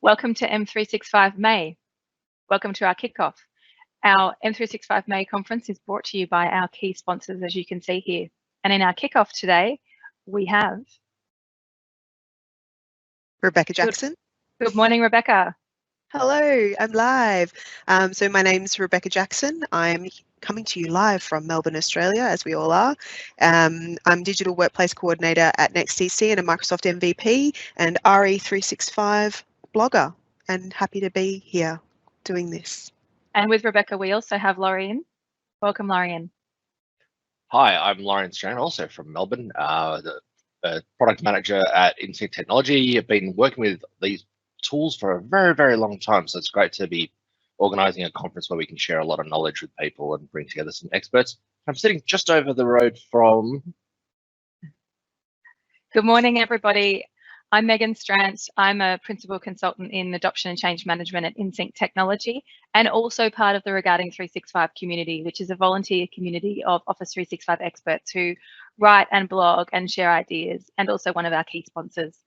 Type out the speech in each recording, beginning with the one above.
Welcome to M365 May. Welcome to our kickoff. Our M365 May conference is brought to you by our key sponsors, as you can see here. And in our kickoff today, we have Rebecca Jackson. Good morning, Rebecca. Hello, I'm live. So my name's Rebecca Jackson. I'm coming to you live from Melbourne, Australia, as we all are. I'm Digital Workplace Coordinator at NextDC and a Microsoft MVP and RE365 blogger, and happy to be here doing this. And with Rebecca, we also have Loryan. Welcome, Loryan. Hi, I'm Loryan Strand, also from Melbourne, the product manager at Insync Technology. I've been working with these tools for a very, very long time, so it's great to be organising a conference where we can share a lot of knowledge with people and bring together some experts. I'm sitting just over the road from... Good morning, everybody. I'm Megan Strantz. I'm a principal consultant in adoption and change management at Insync Technology, and also part of the Regarding 365 community, which is a volunteer community of Office 365 experts who write and blog and share ideas, and also one of our key sponsors.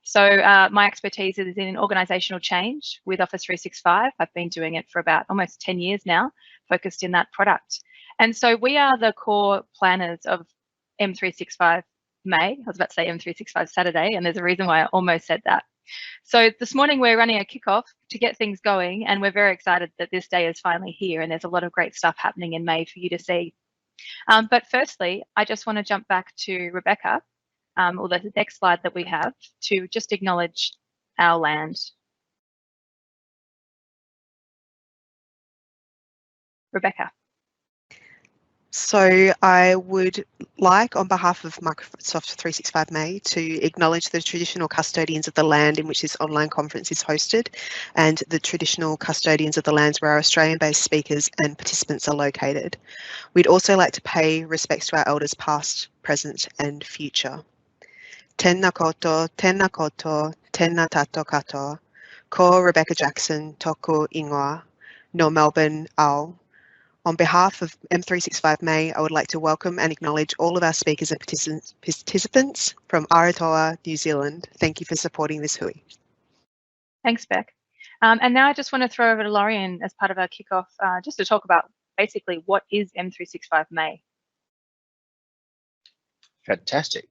So my expertise is in organisational change with Office 365. I've been doing it for about almost 10 years now, focused in that product. And so we are the core planners of M365 May. I was about to say M365 Saturday, and there's a reason why I almost said that. So this morning we're running a kickoff to get things going, and we're very excited that this day is finally here, and there's a lot of great stuff happening in May for you to see. But firstly, I just want to jump back to Rebecca, or the next slide that we have, to just acknowledge our land. Rebecca. So I would like, on behalf of Microsoft 365 May, to acknowledge the traditional custodians of the land in which this online conference is hosted, and the traditional custodians of the lands where our Australian-based speakers and participants are located. We'd also like to pay respects to our elders past, present and future. Tēnā koutou, tēnā koutou, tēnā tato katoa. Ko Rebecca Jackson, tōku ingoa, no Melbourne ao. On behalf of M365 May, I would like to welcome and acknowledge all of our speakers and participants from Aotearoa, New Zealand. Thank you for supporting this hui. Thanks, Beck. And now I just want to throw over to Loryan as part of our kickoff, just to talk about basically what is M365 May. Fantastic.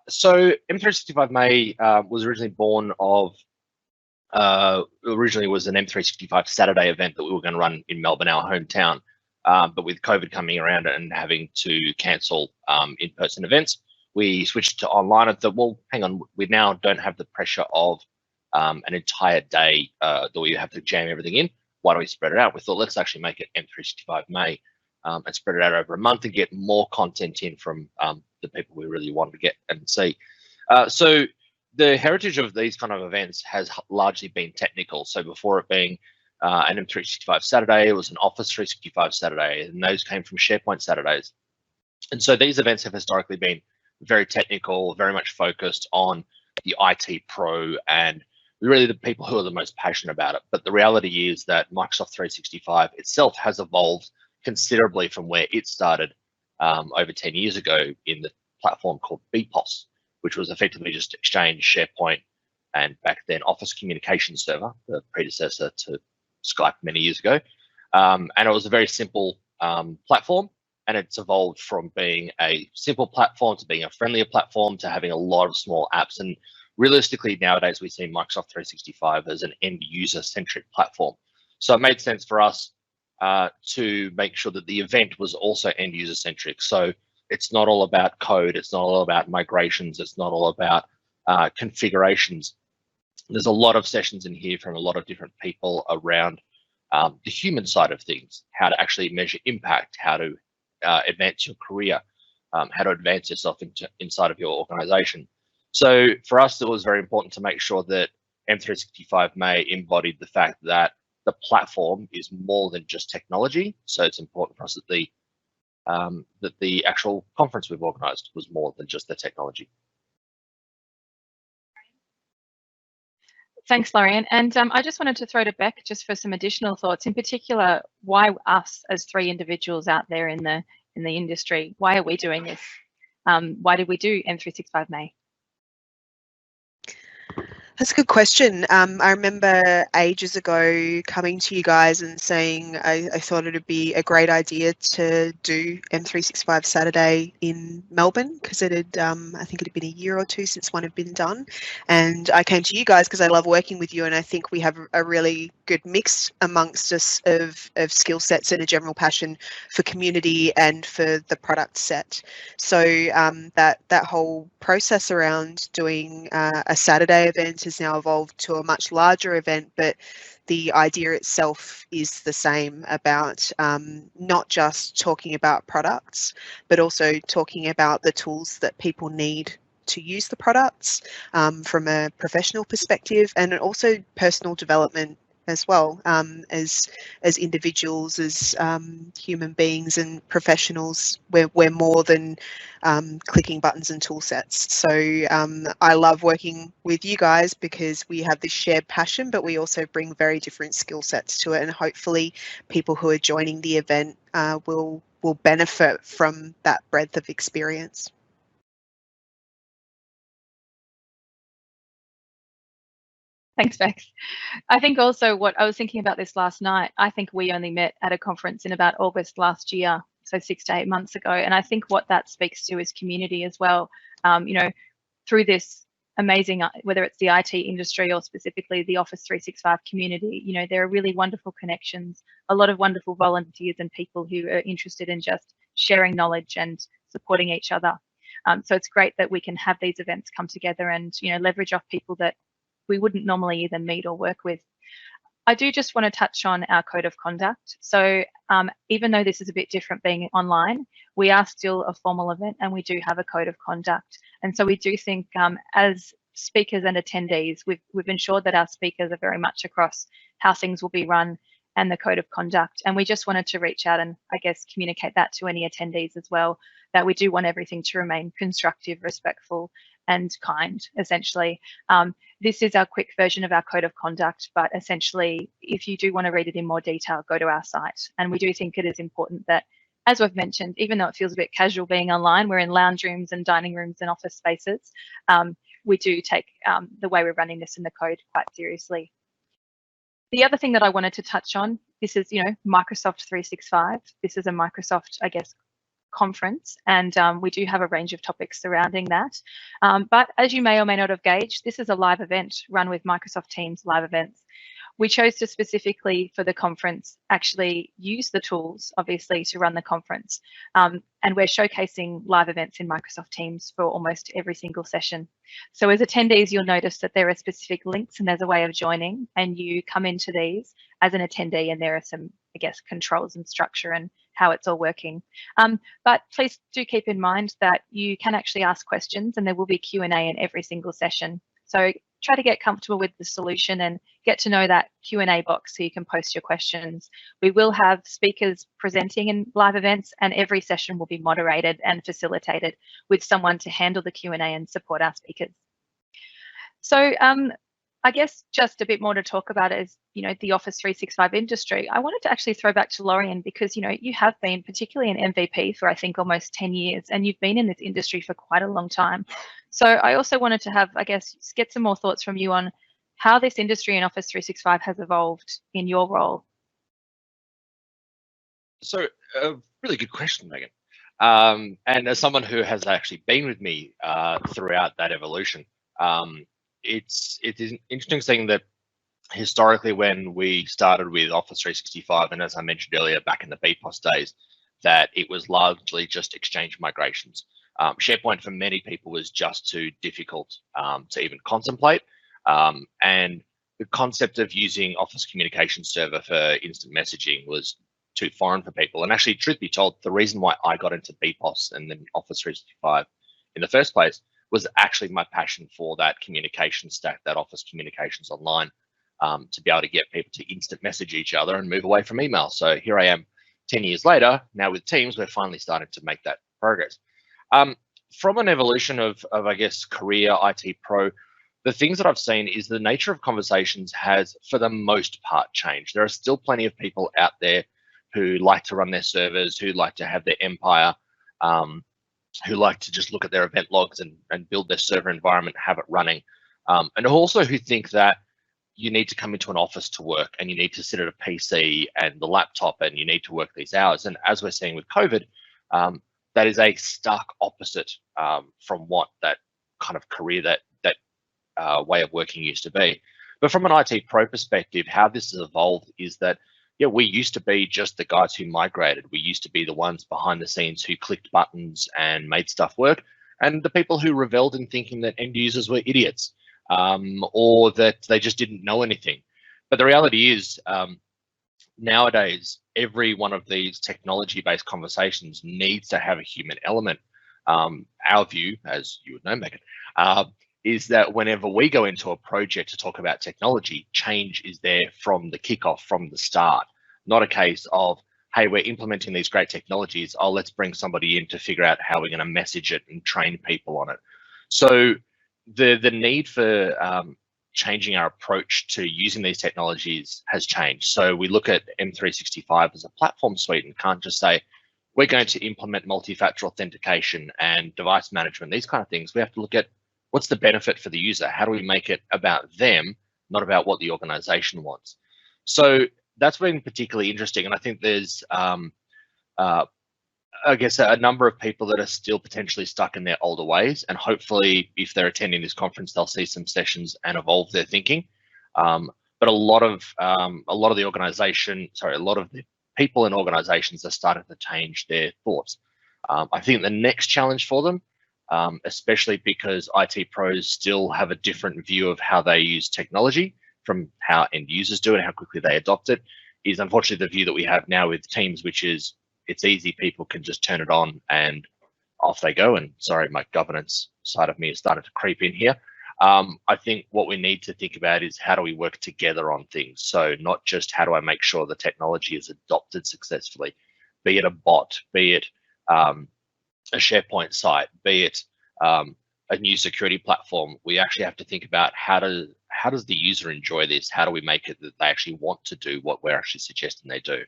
So M365 May was originally born of originally was an M365 Saturday event that we were going to run in Melbourne, our hometown. But with COVID coming around and having to cancel in-person events, we switched to online and thought, well, hang on, we now don't have the pressure of an entire day that we have to jam everything in. Why don't we spread it out? We thought, let's actually make it M365 May and spread it out over a month and get more content in from the people we really wanted to get and see. So the heritage of these kind of events has largely been technical. So before it being an M365 Saturday, it was an Office 365 Saturday, and those came from SharePoint Saturdays. And so these events have historically been very technical, very much focused on the IT pro and really the people who are the most passionate about it. But the reality is that Microsoft 365 itself has evolved considerably from where it started over 10 years ago in the platform called BPOS, which was effectively just Exchange, SharePoint, and back then Office Communication Server, the predecessor to Skype many years ago. And it was a very simple platform, and it's evolved from being a simple platform to being a friendlier platform to having a lot of small apps. And realistically, nowadays we see Microsoft 365 as an end-user-centric platform. So it made sense for us to make sure that the event was also end-user-centric. So it's not all about code. It's not all about migrations. It's not all about configurations. There's a lot of sessions in here from a lot of different people around the human side of things, how to actually measure impact, how to advance your career, how to advance yourself inside of your organization. So for us, it was very important to make sure that M365 May embodied the fact that the platform is more than just technology. So it's important for us that the actual conference we've organised was more than just the technology. Thanks, Loryan. And I just wanted to throw to Beck just for some additional thoughts. In particular, why us as three individuals out there in the industry? Why are we doing this? Why did we do M365 May? That's a good question. I remember ages ago coming to you guys and saying I thought it would be a great idea to do M365 Saturday in Melbourne, because it had, I think it had been a year or two since one had been done. And I came to you guys because I love working with you, and I think we have a really good mix amongst us of skill sets and a general passion for community and for the product set. So that whole process around doing a Saturday event has now evolved to a much larger event, but the idea itself is the same, about not just talking about products, but also talking about the tools that people need to use the products from a professional perspective, and also personal development as well, as individuals, as human beings and professionals. We're more than clicking buttons and tool sets. So I love working with you guys because we have this shared passion, but we also bring very different skill sets to it, and hopefully people who are joining the event will benefit from that breadth of experience. Thanks, Bex. I think also what I was thinking about this last night, I think we only met at a conference in about August last year, so 6 to 8 months ago. And I think what that speaks to is community as well. You know, through this amazing, whether it's the IT industry or specifically the Office 365 community, you know, there are really wonderful connections, a lot of wonderful volunteers and people who are interested in just sharing knowledge and supporting each other. So it's great that we can have these events come together and, you know, leverage off people that we wouldn't normally either meet or work with. I do just want to touch on our code of conduct. So even though this is a bit different being online, we are still a formal event and we do have a code of conduct. And so we do think as speakers and attendees, we've ensured that our speakers are very much across how things will be run and the code of conduct. And we just wanted to reach out and I guess communicate that to any attendees as well, that we do want everything to remain constructive, respectful, and kind, essentially. This is our quick version of our code of conduct, but essentially, if you do want to read it in more detail, go to our site. And we do think it is important that, as we've mentioned, even though it feels a bit casual being online, we're in lounge rooms and dining rooms and office spaces. We do take the way we're running this in the code quite seriously. The other thing that I wanted to touch on, this is, you know, Microsoft 365. This is a Microsoft, I guess, conference, and we do have a range of topics surrounding that. But as you may or may not have gauged, this is a live event run with Microsoft Teams live events. We chose to specifically for the conference actually use the tools, obviously, to run the conference. And we're showcasing live events in Microsoft Teams for almost every single session. So as attendees, you'll notice that there are specific links and there's a way of joining, and you come into these as an attendee and there are some, I guess, controls and structure and how it's all working. But please do keep in mind that you can actually ask questions and there will be Q&A in every single session. So try to get comfortable with the solution and get to know that Q&A box so you can post your questions. We will have speakers presenting in live events, and every session will be moderated and facilitated with someone to handle the Q&A and support our speakers. So I guess just a bit more to talk about is, you know, the Office 365 industry. I wanted to actually throw back to Loryan because, you know, you have been particularly an MVP for, I think, almost 10 years, and you've been in this industry for quite a long time. So I also wanted to have, I guess, get some more thoughts from you on how this industry in Office 365 has evolved in your role. So a really good question, Megan. And as someone who has actually been with me throughout that evolution, it is an interesting thing that historically when we started with Office 365, and as I mentioned earlier, back in the BPOS days, that it was largely just Exchange migrations. SharePoint for many people was just too difficult to even contemplate. And the concept of using Office Communication Server for instant messaging was too foreign for people. And actually, truth be told, the reason why I got into BPOS and then Office 365 in the first place was actually my passion for that communication stack, that Office Communications Online, to be able to get people to instant message each other and move away from email. So here I am 10 years later, now with Teams, we're finally starting to make that progress. From an evolution of I guess, career IT pro, the things that I've seen is the nature of conversations has, for the most part, changed. There are still plenty of people out there who like to run their servers, who like to have their empire, who like to just look at their event logs and build their server environment, have it running. and also who think that you need to come into an office to work and you need to sit at a PC and the laptop and you need to work these hours. And as we're seeing with COVID, that is a stark opposite from what that kind of career, that way of working used to be. But from an IT pro perspective, how this has evolved is that, yeah, we used to be just the guys who migrated. We used to be the ones behind the scenes who clicked buttons and made stuff work, and the people who reveled in thinking that end users were idiots, or that they just didn't know anything. But the reality is, nowadays, every one of these technology-based conversations needs to have a human element. Our view, as you would know, Megan, is that whenever we go into a project to talk about technology, change is there from the kickoff, from the start. Not a case of, hey, we're implementing these great technologies, oh, let's bring somebody in to figure out how we're going to message it and train people on it. So the need for changing our approach to using these technologies has changed. So we look at M365 as a platform suite and can't just say, we're going to implement multi-factor authentication and device management, these kind of things. We have to look at what's the benefit for the user? How do we make it about them, not about what the organization wants? So that's been particularly interesting. And I think there's, I guess, a number of people that are still potentially stuck in their older ways. And hopefully, if they're attending this conference, they'll see some sessions and evolve their thinking. But a lot of the organization, sorry, a lot of the people in organizations are starting to change their thoughts. I think the next challenge for them, especially because IT pros still have a different view of how they use technology from how end users do it and how quickly they adopt it, is unfortunately the view that we have now with Teams, which is it's easy, people can just turn it on and off they go. And sorry, my governance side of me has started to creep in here. I think what we need to think about is how do we work together on things? So not just how do I make sure the technology is adopted successfully, be it a bot, be it a SharePoint site, be it a new security platform. We actually have to think about how does the user enjoy this? How do we make it that they actually want to do what we're actually suggesting they do?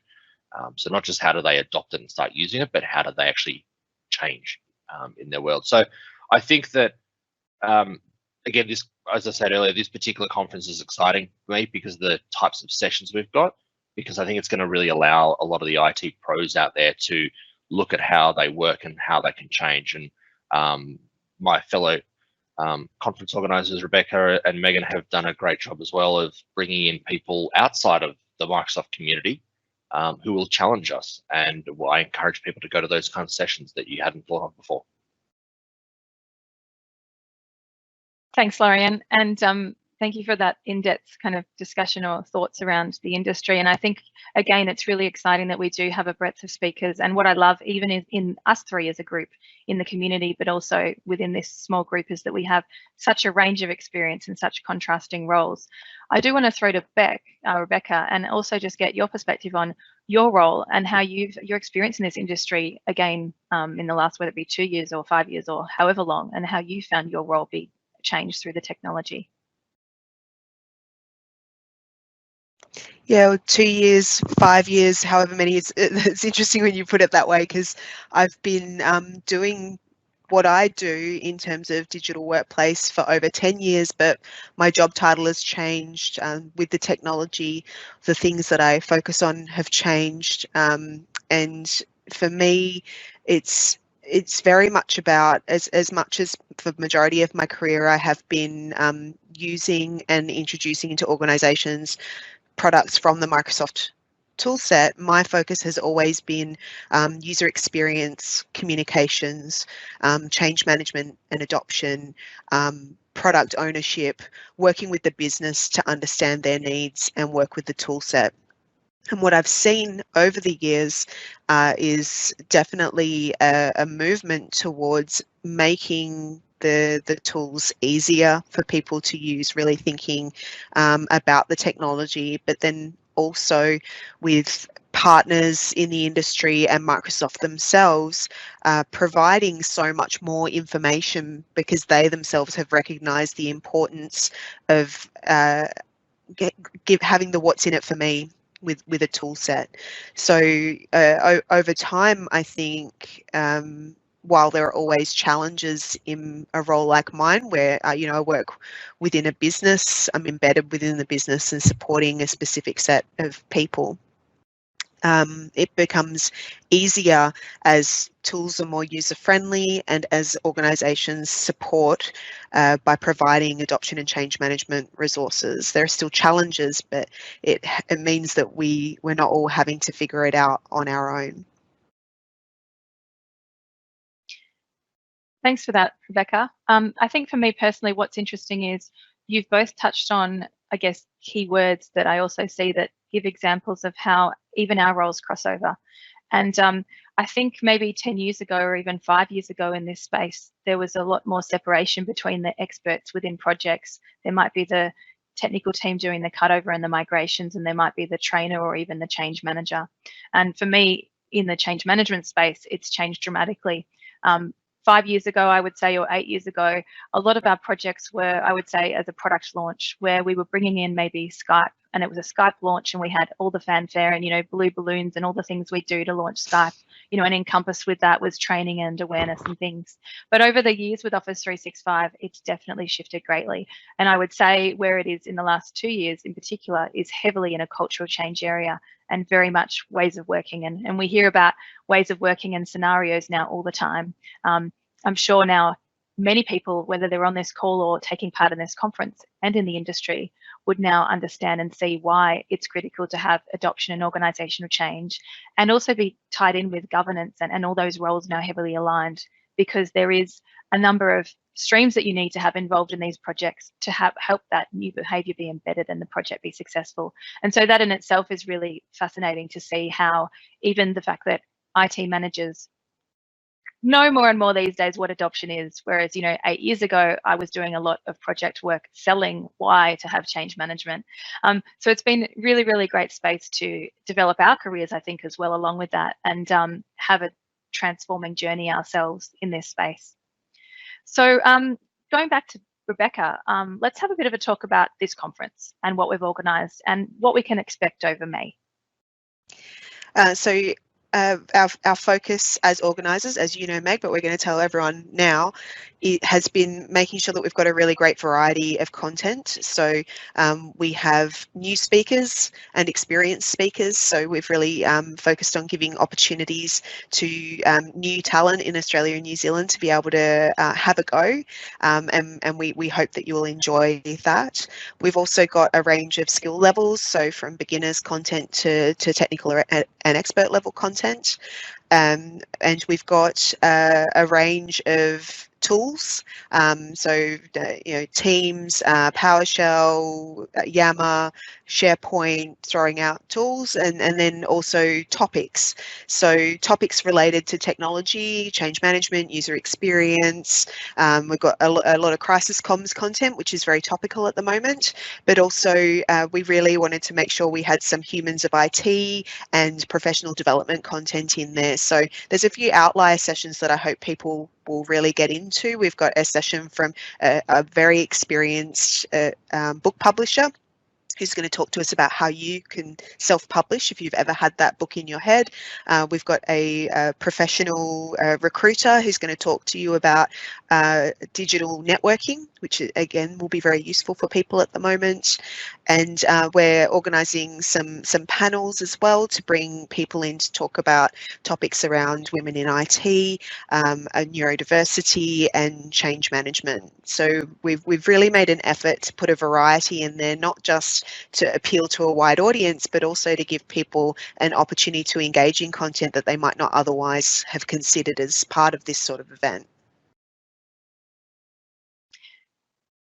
So not just how do they adopt it and start using it, but how do they actually change in their world? So I think that, again, this, as I said earlier, this particular conference is exciting for me because of the types of sessions we've got, because I think it's going to really allow a lot of the IT pros out there to look at how they work and how they can change. And my fellow conference organisers, Rebecca and Megan, have done a great job as well of bringing in people outside of the Microsoft community who will challenge us. And I encourage people to go to those kind of sessions that you hadn't thought of before. Thanks, Loryan. And thank you for that in-depth kind of discussion or thoughts around the industry. And I think, again, it's really exciting that we do have a breadth of speakers. And what I love, even in us three as a group in the community, but also within this small group, is that we have such a range of experience and such contrasting roles. I do want to throw to Rebecca, and also just get your perspective on your role and how your experience in this industry, again, in the last, whether it be 2 years or 5 years or however long, and how you found your role be changed through the technology. Yeah, 2 years, 5 years, however many. It's interesting when you put it that way, because I've been doing what I do in terms of digital workplace for over 10 years, but my job title has changed with the technology. The things that I focus on have changed, and for me, it's very much about, as much as for the majority of my career, I have been using and introducing into organisations products from the Microsoft toolset. My focus has always been user experience, communications, change management and adoption, product ownership, working with the business to understand their needs and work with the toolset. And what I've seen over the years is definitely a movement towards making the tools easier for people to use, really thinking about the technology, but then also with partners in the industry and Microsoft themselves providing so much more information, because they themselves have recognised the importance of having the what's in it for me with a tool set. So over time, I think while there are always challenges in a role like mine, where you know, I work within a business, I'm embedded within the business and supporting a specific set of people. It becomes easier as tools are more user-friendly and as organisations support by providing adoption and change management resources. There are still challenges, but it means that we're not all having to figure it out on our own. Thanks for that, Rebecca. I think for me personally, what's interesting is you've both touched on, I guess, keywords that I also see that give examples of how even our roles cross over. And I think maybe 10 years ago or even 5 years ago in this space, there was a lot more separation between the experts within projects. There might be the technical team doing the cutover and the migrations, and there might be the trainer or even the change manager. And for me, in the change management space, it's changed dramatically. 5 years ago, I would say, or 8 years ago, a lot of our projects were, I would say, as a product launch, where we were bringing in maybe Skype, and it was a Skype launch, and we had all the fanfare and, you know, blue balloons and all the things we do to launch Skype, you know, and encompassed with that was training and awareness and things. But over the years with Office 365, it's definitely shifted greatly. And I would say where it is in the last 2 years in particular is heavily in a cultural change area and very much ways of working. And we hear about ways of working and scenarios now all the time. I'm sure now many people, whether they're on this call or taking part in this conference and in the industry, would now understand and see why it's critical to have adoption and organisational change, and also be tied in with governance and all those roles now heavily aligned, because there is a number of streams that you need to have involved in these projects to help that new behaviour be embedded and the project be successful. And so that in itself is really fascinating to see how even the fact that IT managers know more and more these days what adoption is, whereas, you know, 8 years ago, I was doing a lot of project work selling why to have change management. So it's been really, really great space to develop our careers, I think, as well, along with that, and have a transforming journey ourselves in this space. So going back to Rebecca, let's have a bit of a talk about this conference and what we've organised and what we can expect over May. Our focus as organisers, as you know, Meg, but we're going to tell everyone now, it has been making sure that we've got a really great variety of content. So we have new speakers and experienced speakers. So we've really focused on giving opportunities to new talent in Australia and New Zealand to be able to have a go. And we hope that you will enjoy that. We've also got a range of skill levels, so from beginners content to technical and expert level content. And we've got a range of tools, so you know, Teams, PowerShell, Yammer, SharePoint, throwing out tools, and then also topics. So topics related to technology, change management, user experience. We've got a lot of crisis comms content, which is very topical at the moment, but also we really wanted to make sure we had some humans of IT and professional development content in there. So there's a few outlier sessions that I hope people will really get into. We've got a session from a very experienced book publisher who's going to talk to us about how you can self-publish if you've ever had that book in your head. We've got a professional recruiter who's going to talk to you about digital networking, which again will be very useful for people at the moment. And we're organising some panels as well to bring people in to talk about topics around women in IT, neurodiversity and change management. So we've really made an effort to put a variety in there, not just to appeal to a wide audience, but also to give people an opportunity to engage in content that they might not otherwise have considered as part of this sort of event.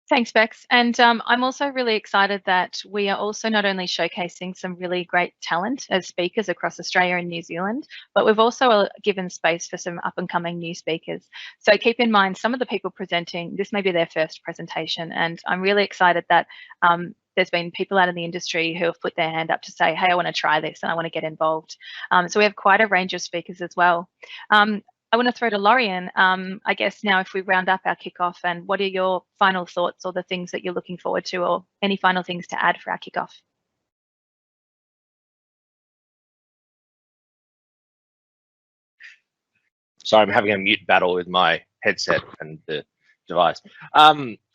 Thanks, Bex. And I'm also really excited that we are also not only showcasing some really great talent as speakers across Australia and New Zealand, but we've also given space for some up and coming new speakers. So keep in mind, some of the people presenting, this may be their first presentation, and I'm really excited that there's been people out in the industry who have put their hand up to say, hey, I want to try this and I want to get involved. So we have quite a range of speakers as well. I want to throw to Loryan, I guess now if we round up our kickoff, and what are your final thoughts or the things that you're looking forward to, or any final things to add for our kickoff? Sorry, I'm having a mute battle with my headset and the device.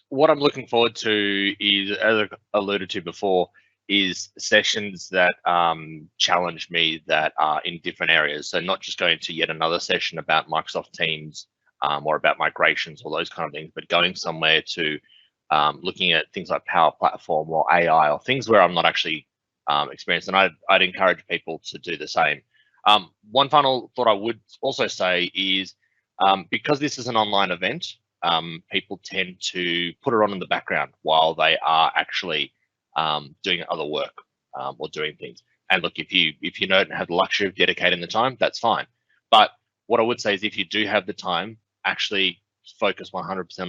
What I'm looking forward to is, as I alluded to before, is sessions that challenge me that are in different areas. So not just going to yet another session about Microsoft Teams or about migrations or those kind of things, but going somewhere to looking at things like Power Platform or AI or things where I'm not actually experienced. And I'd encourage people to do the same. One final thought I would also say is because this is an online event, people tend to put it on in the background while they are actually doing other work or doing things. And look, if you don't have the luxury of dedicating the time, that's fine. But what I would say is, if you do have the time, actually focus 100%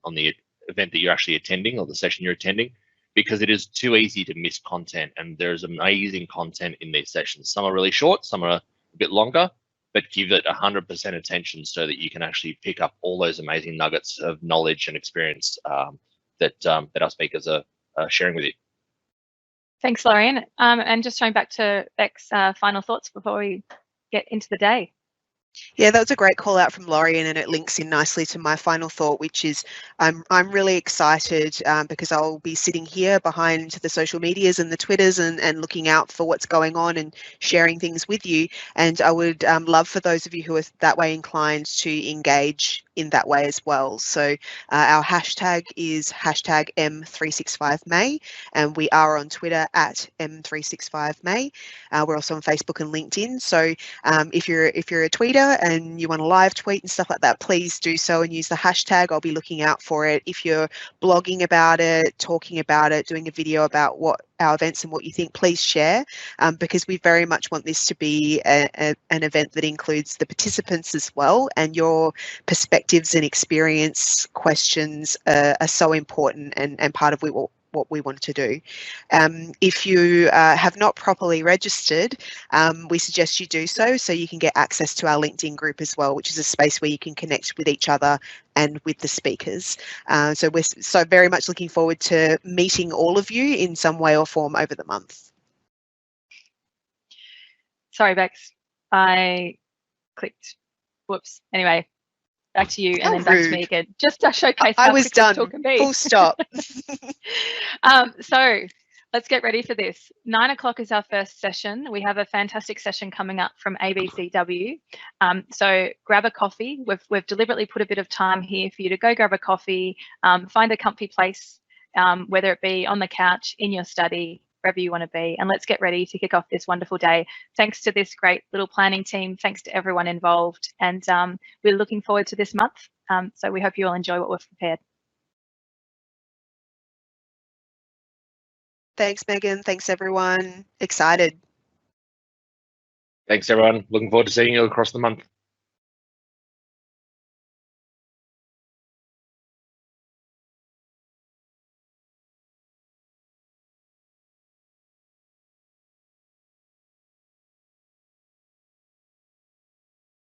on the event that you're actually attending or the session you're attending, because it is too easy to miss content. And there's amazing content in these sessions. Some are really short, some are a bit longer, but give it 100% attention so that you can actually pick up all those amazing nuggets of knowledge and experience that our speakers are sharing with you. Thanks, Loryan. And just going back to Beck's final thoughts before we get into the day. Yeah, that was a great call out from Loryan, and it links in nicely to my final thought, which is I'm really excited because I'll be sitting here behind the social medias and the Twitters and looking out for what's going on and sharing things with you. And I would love for those of you who are that way inclined to engage in that way as well. So our hashtag is hashtag M365 May, and we are on Twitter at M365 May. We're also on Facebook and LinkedIn. So if you're a tweeter and you want to live tweet and stuff like that, please do so and use the hashtag. I'll be looking out for it. If you're blogging about it, talking about it, doing a video about what our events and what you think, please share, because we very much want this to be an event that includes the participants as well, and your perspectives and experience questions are so important and part of what we want to do. If you have not properly registered, we suggest you do so you can get access to our LinkedIn group as well, which is a space where you can connect with each other and with the speakers. So we're so very much looking forward to meeting all of you in some way or form over the month. Sorry, Bex, I clicked. Whoops. Anyway, back to you and then back to me again. Just to showcase how quick this talk can be. Full stop. So let's get ready for this. 9 o'clock is our first session. We have a fantastic session coming up from ABCW. So grab a coffee. We've deliberately put a bit of time here for you to go grab a coffee, find a comfy place, whether it be on the couch, in your study, wherever you want to be, and let's get ready to kick off this wonderful day. Thanks to this great little planning team, thanks to everyone involved, and we're looking forward to this month. So we hope you all enjoy what we've prepared. Thanks, Megan. Thanks, everyone. Excited. Thanks, everyone. Looking forward to seeing you across the month.